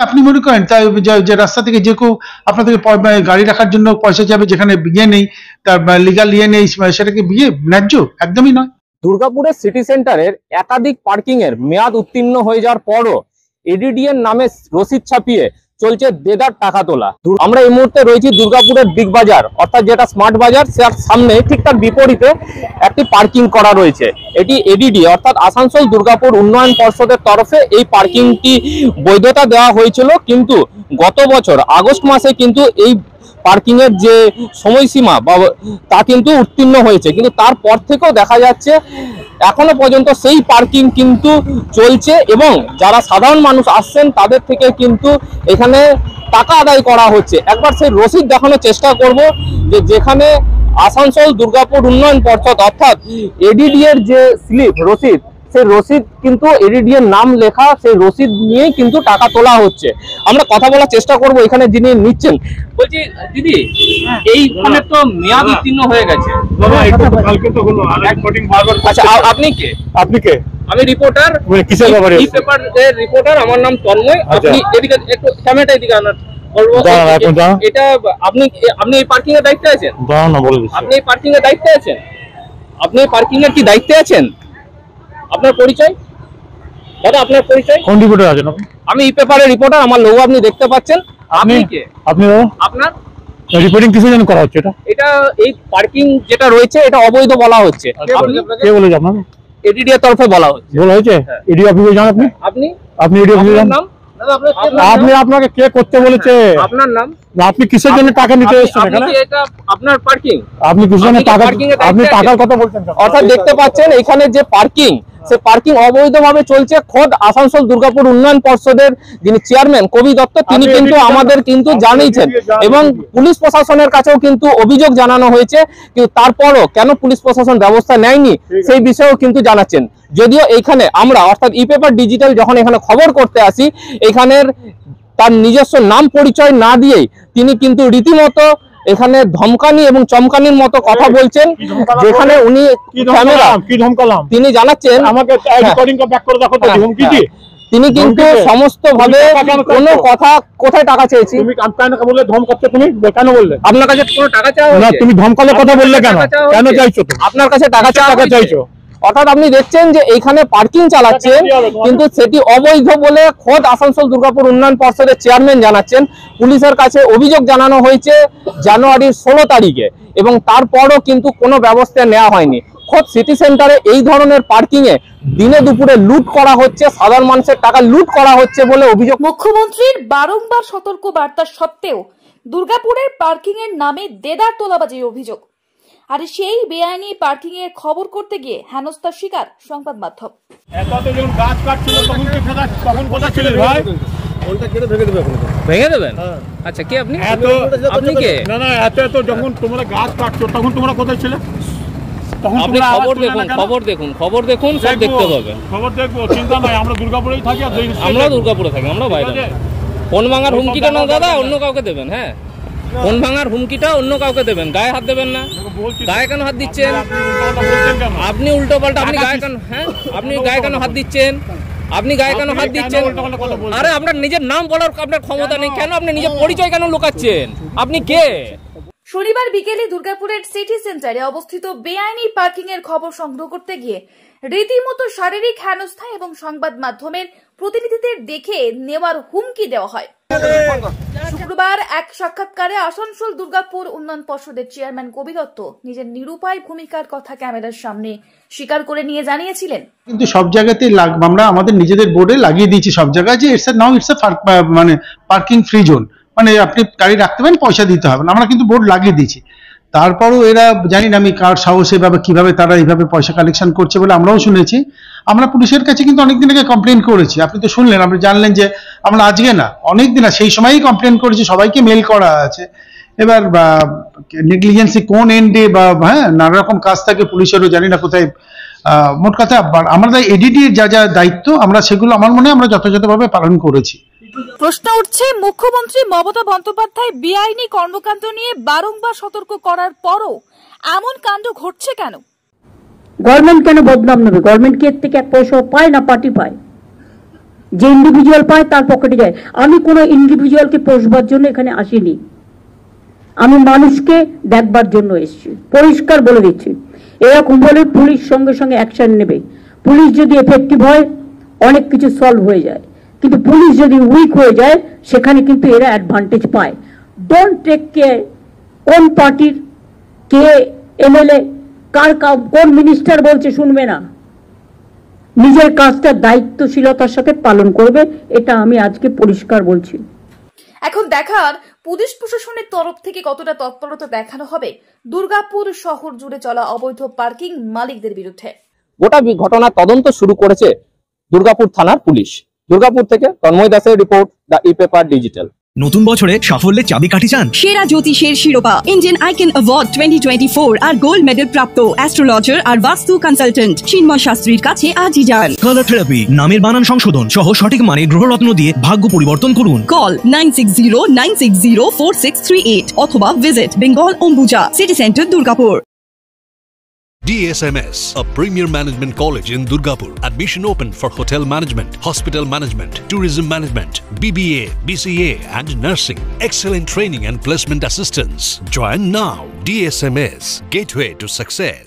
আপনি মনে করেন তাই যে রাস্তা থেকে যে কেউ আপনার থেকে গাড়ি রাখার জন্য পয়সা যাবে, যেখানে বিয়ে নেই, তার লিগাল ইয়ে নেই, সেটাকে বিয়ে ন্যায্য? একদমই নয়। দুর্গাপুরের সিটি সেন্টারের একাধিক পার্কিং এর মেয়াদ উত্তীর্ণ হয়ে যাওয়ার পরও এডিডিএর নামে রসিদ ছাপিয়ে চলছে দেদার টাকা তোলা। আমরা এই মুহূর্তে রয়েছি দুর্গাপুরের বিগ বাজার, অর্থাৎ যেটা স্মার্ট বাজার, তার সামনে ঠিক তার বিপরীতে একটি পার্কিং করা রয়েছে। এটি এডিডি অর্থাৎ আসানসোল দুর্গাপুর উন্নয়ন পর্ষদের তরফে এই পার্কিংটি বৈধতা দেওয়া হয়েছিল, কিন্তু গত বছর আগস্ট মাসে কিন্তু এই পার্কিং এর যে সময়সীমা তা কিন্তু উত্তীর্ণ হয়েছে, কিন্তু তারপর থেকেও দেখা যাচ্ছে এখনো পর্যন্ত সেই পার্কিং কিন্তু চলছে এবং যারা সাধারণ মানুষ আসছেন তাদের থেকে কিন্তু এখানে টাকা আদায় করা হচ্ছে। একবার সেই রসিদ দেখানোর চেষ্টা করব, যে যেখানে আসানসোল দুর্গাপুর উন্নয়ন পর্ষদ অর্থাৎ এডিডি এর যে স্লিপ রসিদ, সেই রসিদ কিন্তু এডিডি এর নাম লেখা, সেই রসিদ নিয়েই কিন্তু টাকা তোলা হচ্ছে। আমরা কথা বলার চেষ্টা করব এখানে যিনি নিচ্ছেন। বলছি দিদি, এইখানে তো মেয়াদ উত্তীর্ণ হয়ে গেছে। আচ্ছা, আপনি কে? আপনি কে? আমি রিপোর্টার। কিসের ব্যাপারে? এই পেপার এর রিপোর্টার। আমার নাম তন্ময়। আপনি এদিকে একটু ক্যামেরাটা এদিকে আনার বলবো। এটা আপনি এই পার্কিং এর দায়িত্বে আছেন? আপনি এই পার্কিং এর দায়িত্বে আছেন? আপনি এই পার্কিং এর কি দায়িত্বে আছেন? আপনার পরিচয় দাদা, আপনার পরিচয়? কোন রিপোর্টার আছেন আপনি? আমি এই পেপারের রিপোর্টার। আমার লোগো আপনি দেখতে পাচ্ছেন। আপনি কে? আপনি আপনার রিপোর্টিং কিসের জন্য করা হচ্ছে? এটা এই পার্কিং যেটা রয়েছে এটা অবৈধ বলা হচ্ছে। আপনি কে বলেছে আপনাকে? এডিডি এর তরফে বলা হয়েছে। এডিডি অফিসে যান আপনি। আপনি এডিডি অফিসে যান। আপনাকে কে করতে বলেছে? আপনার নাম? আপনি কিসের জন্য টাকা নিতে এসেছেন এখানে? এটা আপনার পার্কিং। আপনি কিসের জন্য টাকা? আপনি টাকার কথা বলছেন। অর্থাৎ দেখতে পাচ্ছেন এখানে যে পার্কিং, সে পার্কিং অবৈধভাবে চলছে। খোদ আসানসোল দুর্গাপুর উন্নয়ন পর্ষদের যিনি চেয়ারম্যান কবি দত্ত, তিনি কিন্তু আমাদের কিন্তু জানিয়েছেন এবং পুলিশ প্রশাসনের কাছেও কিন্তু অভিযোগ জানানো হয়েছে, কিন্তু তারপরও কেন পুলিশ প্রশাসন ব্যবস্থা নেয়নি সেই বিষয়েও কিন্তু জানাচ্ছেন। যদিও এইখানে আমরা অর্থাৎ ই পেপার ডিজিটাল যখন এখানে খবর করতে আসি, এখানের তার নিজস্ব নাম পরিচয় না দিয়েই তিনি কিন্তু রীতিমতো এখানে ধমকানি এবং চমকানির মতো কথা বলছেন, যেখানে উনি তিনি জানাচ্ছেন আমাকে তিনি কিন্তু সমস্ত ভাবে কোনো কথা কোথায় টাকা চেয়েছি তুমি কেন বললে? আপনার কাছে কোনো টাকা চাও? তুমি ধমকানোর কথা বললে কেন? কেন চাইছো? আপনার কাছে টাকা চাইছো? অর্থাৎ আপনি দেখছেন যে এইখানে পার্কিং চালাচ্ছেন, কিন্তু সেটি অবৈধ বলে খোদ আসানসোল দুর্গাপুর উন্নয়ন পর্ষদের চেয়ারম্যান জানাচ্ছেন। পুলিশের কাছে অভিযোগ জানানো হয়েছে জানুয়ারির 16 তারিখে এবং তারপরও কিন্তু কোনো ব্যবস্থা নেওয়া হয়নি। খোদ সিটি সেন্টারে এই ধরনের পার্কিং এ দিনে দুপুরে লুট করা হচ্ছে, সাধারণ মানুষের টাকা লুট করা হচ্ছে বলে অভিযোগ। মুখ্যমন্ত্রীর বারংবার সতর্ক বার্তা সত্ত্বেও দুর্গাপুরের পার্কিং এর নামে দেদার তোলাবাজির অভিযোগ, আর সেই বেআইনি পার্কিং এর খবর করতে গিয়ে হেনস্থার শিকার সংবাদ মাধ্যম। গাছ কাটছিল তখন কোথা ছিল ভাই? ভেঙে দেবেন? আচ্ছা, কে আপনি? আপনি কে? না না, এত যখন তোমরা গাছ কাটছো তখন তোমরা কোথায় ছিলে? আপনি খবর দেখুন সব দেখতে পাবেন। খবর দেখবো, চিন্তা নাই, আমরা দুর্গাপুরেই থাকি। আমরা দুর্গাপুরে থাকি, আমরা বাইরে। ফোন ভাঙার হুমকিটা না দাদা অন্য কাউকে দেবেন। হ্যাঁ, ফোন ভাঙার হুমকিটা অন্য কাউকে দেবেন, গায়ে হাত দেবেন না। গায়ে কেন হাত দিচ্ছেন আপনি? উল্টো পাল্টা আপনি গায়ে কেন? হ্যাঁ, আপনি গায়ে কেন হাত দিচ্ছেন? আপনি গায়ে কেন হাত দিচ্ছেন? আরে আপনার নিজের নাম বলার আপনার ক্ষমতা নেই কেন? আপনি নিজের পরিচয় কেন লুকাচ্ছেন? আপনি কে? শনিবার বিকেলে দুর্গাপুরের সিটি সেন্টারে অবস্থিত বেআইনি পার্কিং এর খবর সংগ্রহ করতে গিয়ে রীতিমতো শারীরিক হেনস্থা এবং সংবাদ মাধ্যমের প্রতিনিধিদের দেখে নেওয়ার হুমকি দেওয়া হয়। শুক্রবার এক সাক্ষাৎকারে আসানসোল দুর্গাপুর উন্নয়ন পর্ষদের চেয়ারম্যান কবি দত্ত নিজের নিরুপায় ভূমিকার কথা ক্যামেরার সামনে স্বীকার করে নিয়ে জানিয়েছিলেন, কিন্তু সব জায়গাতেই আমরা আমাদের নিজেদের বোর্ডে লাগিয়ে দিয়েছি সব জায়গায় যে ইটস মানে পার্কিং ফ্রি জোন, মানে আপনি গাড়ি রাখতে পারেন, পয়সা দিতে হবে না। আমরা কিন্তু বোর্ড লাগিয়ে দিয়েছি। তারপরও এরা জানি না আমি কার সাহসে বা কিভাবে তারা এইভাবে পয়সা কালেকশন করছে বলে আমরাও শুনেছি। আমরা পুলিশের কাছে কিন্তু অনেকদিন আগে কমপ্লেন করেছি। আপনি তো শুনলেন, আপনি জানলেন যে আমরা আজকে না অনেকদিন সেই সময়ই কমপ্লেন করেছি, সবাইকে মেল করা আছে। এবার নেগলিজেন্সি কোন এন্ডে বা নানা রকম কাজ থাকে পুলিশেরও, জানি না কোথায়। মোট কথা আমরা এডিডির যা যা দায়িত্ব আমরা সেগুলো আমার মনে হয় আমরা যথাযথভাবে পালন করেছি। প্রশ্ন উঠছে, মুখ্যমন্ত্রী মমতা বন্দ্যোপাধ্যায় বেআইনি কর্মকাণ্ড নিয়ে বারংবার সতর্ক করার পরও এমন কাণ্ড ঘটছে কেন? গভর্নমেন্ট কেন বদনাম নেবে? গভর্নমেন্ট কি এর থেকে এক পয়সা পায় না? পার্টি পায়। যে ইন্ডিভিজুয়াল পায় তার পকেটে যায়। আমি কোনো ইন্ডিভিজুয়ালকে পোষবার জন্য এখানে আসিনি, আমি মানুষকে দেখবার জন্য এসেছি। পরিষ্কার বলে দিচ্ছি, এরকম বলে পুলিশ সঙ্গে সঙ্গে অ্যাকশন নেবে। পুলিশ যদি এফেক্টিভ হয় অনেক কিছু সলভ হয়ে যায়, কিন্তু পুলিশ যদি উইক হয়ে যায় সেখানে কিন্তু এরা অ্যাডভান্টেজ পায়। ডোন্ট টেক কেয়ার কোন পার্টির কে এমএলএ কার কোন মিনিস্টার বলছে শুনবে না, নিজের কাজটা দায়িত্বশীলতার সাথে পালন করবে, এটা আমি আজকে পরিষ্কার বলছি। এখন দেখার পুলিশ প্রশাসনের তরফ থেকে কতটা তৎপরতা দেখানো হবে দুর্গাপুর শহর জুড়ে চলা অবৈধ পার্কিং মালিকদের বিরুদ্ধে। গোটা ঘটনা তদন্ত শুরু করেছে দুর্গাপুর থানার পুলিশ। দুর্গাপুর থেকে তন্ময় দাসের রিপোর্ট, দ্য ই-পেপার ডিজিটাল। নতুন বছরে সাফল্যের চাবিকাঠি চান? সেরা জ্যোতিষের শিরোপা ইন্ডিয়ান আইকন অ্যাওয়ার্ড 2024 আর গোল্ড মেডেল প্রাপ্ত অ্যাস্ট্রোলজার আর বাস্তু কনসালটেন্ট চিন্ময় শাস্ত্রীর কাছে আজই যান। কালার থেরাপি, নামের বানান সংশোধন সহ সঠিক মানের গ্রহরত্ন দিয়ে ভাগ্য পরিবর্তন করুন। কল 9609604638 অথবা visit Bengal Ambuja city centre Durgapur. DSMS, a premier management college in Durgapur. Admission open for hotel management, hospital management, tourism management, BBA, BCA and nursing. Excellent training and placement assistance. Join now. DSMS, gateway to success.